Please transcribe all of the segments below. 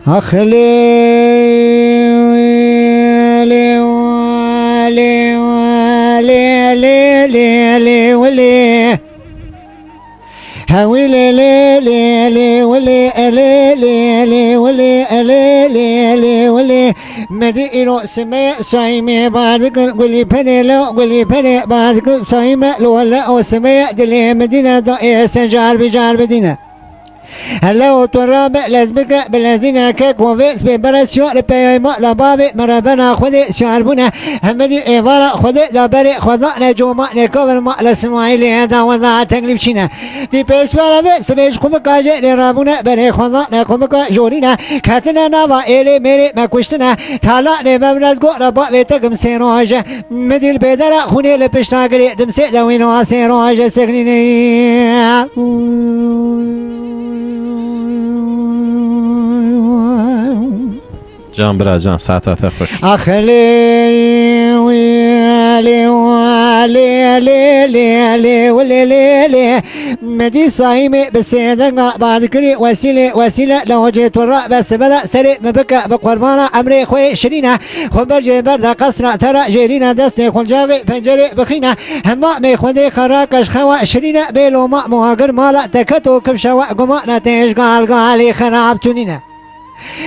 أخلي هاوي لي لي لي لي ولي لي لي لي ولي لي لي لي ولي مدينو سماء سايمة بعدك ولي بني لا ولي بني بعدك سايمة لولا وسماء دلي مدينة ضائع سجار بجار مدينة هلا وتراب لازمك بالذين كك وفيس ببرسيو ربي ما لبابي مربنا خذي شعربنا همدي إيفارا خذي دبري خذا نجوم نكبر ما لسماعيلي هذا وذا تغلب شينا دي بيسوار في سبيش كم كاجي لرابنا بري خذا نكم كجورينا كاتنا نوا إلي ميري ما كشتنا ثالا نبمناز جو ربا بيتكم سيروج مدي البدرة خوني لبشتاقلي دمسي دوينو سيروج سكنيني جان برا جان ساعتها خوش أخلي ويلي ولي لي لي لي ولي لي لي مدي صايمي بسيدنا بعد كل وسيلة لو جيت وراء بس بدأ سري مبكى بقربانا أمري خوي شرينا خبر جبر قصرة ترى جيرينا دستي خل جاغي بنجري بخينا هما مي خدي خراكش خوا شرينا بيلو ما مهاجر مالا تكتو كم شواء قمانا تيش قالي خراب تونينا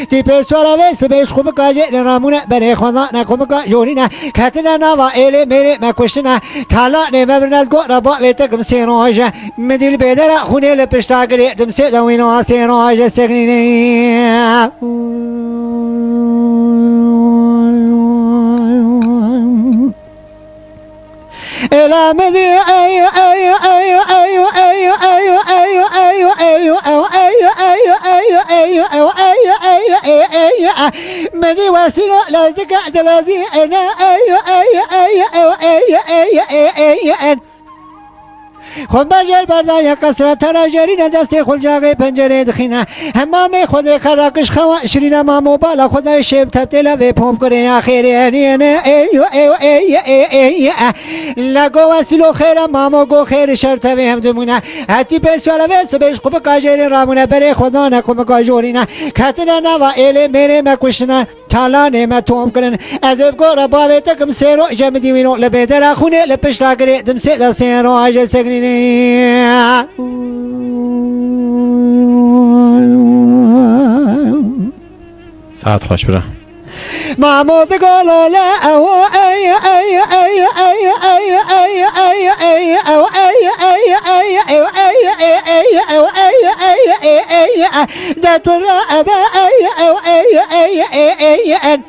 تی پیشوارا ویس بیش خوب کاجی نرامونه برای خدا نکوم کا جورینا کاتنا نوا ایلی میری مکوشنا تالا نمیبرناز گو ربا ویتکم سیروج مدیل بیدر خونه لپشتاگری دم سی دوینو سیروج سگنینی إلى مدي أيو أيو أيو أيو أيو أيو أيو أيو أيو أو أيو أيو أيو أيو أو أيو أيو أيو أيو مدي واسلو لازق دلازي أنا أيو أيو أيو أو أيو أيو أيو أيو خود برجر بردای قصرت ترا جرین دستی خود جاگه پنجره دخینه همامه خود خراکش خوا شرین مامو بالا خدای شب تبدیل و پوم کنه آخری نه ایو ایو ایو ایو لگو وسیلو خیر مامو گو خیر شرط و هم دمونه حتی به سال و سبش خوب کاجری رامونه بره خدا نکوم کاجورینه کاتنا نوا ایله میره مکوشنه تالا نیم توم کنن از گور باوی تکم سیرو جم دیوینو لبیدر خونه لپشتاگری دم سه سیرو آج سگنی ساعت خوش برا محمود قالوا لا أو أي أي أي أي أي أي أي أي أو أي أي أي أو أي أي أو أي أي أي ده ترى أبا أي أو أي أي أي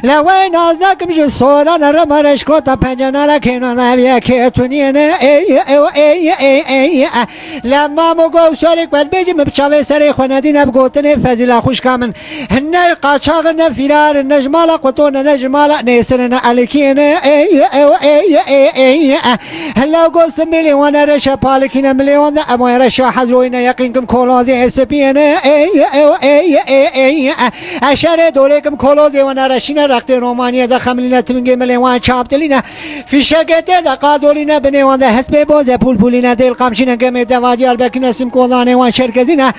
لوين نازناك مش الصورة نرمرش كوتا بنجنا كنا نبيا كتوني أنا أي أي أي أي لما مقو شارك بس بيجي مبشوي سري خندينا بقوتني فزيلا خوش كامن هنا قاشغنا فيرار النجمالة قطونا نجمالة نيسرنا عليكينا أي أي أي أي هلا قوس مليون رشا بالكينا مليون أما رشا حزروينا يقينكم كولازي سبينا أي أي أي أي أشار دوركم كولازي وانا رشينا رقت رومانيا دا خملينا تمنجي مليوان شابتلينا في شقته دا قادولينا بنيوان دا حسب بوزه پولپولينا دل قمشينا گمه دواجي البكينا سم كولانه وان شركزينا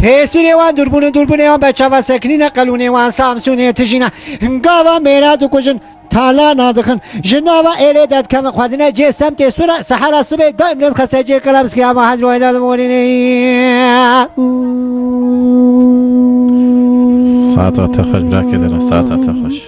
پيسينه وان دربونه وان بچوا سكنينا قلونه وان سامسونه تجينا گاوا ميرا دو كجن تالا نازخن جنابا إلي داد كم خدنا جسم تسورة سحرة صبح دائم للخساجي كلامس كي أما حد رويدا دمونيني ساعتها تخش برا كده ساعتها تخش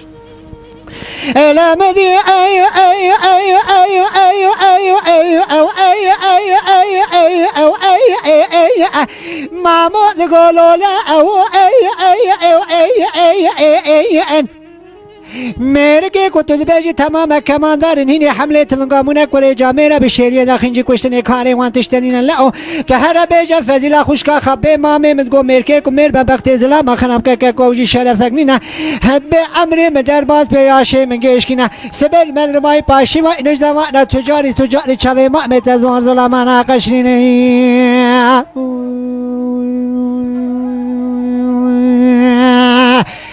إلى مدي أيو أيو أيو أيو أيو أيو أيو أو أيو أيو أيو أيو أو أيو أيو أيو مامو تقولوا لا أو أيو أيو أيو أيو أيو أيو مرگی کو تو بیچی تمام کماندارن هنی حمله تمنگامونه کوری جامعه به شهریه داخنجی کشتن کاری وانتش تنین لا که هر بیچ فضیلا خوشکا خبه مامه مدگو مرگی کو مر به وقت زلا ما خنم که کوجی شرفک نینا هب امر مدرباز به یاشه منگیش کینا سبل مدرمای پاشی و نجدما تجاری چاوی ما متزون زلا ما ناقشنی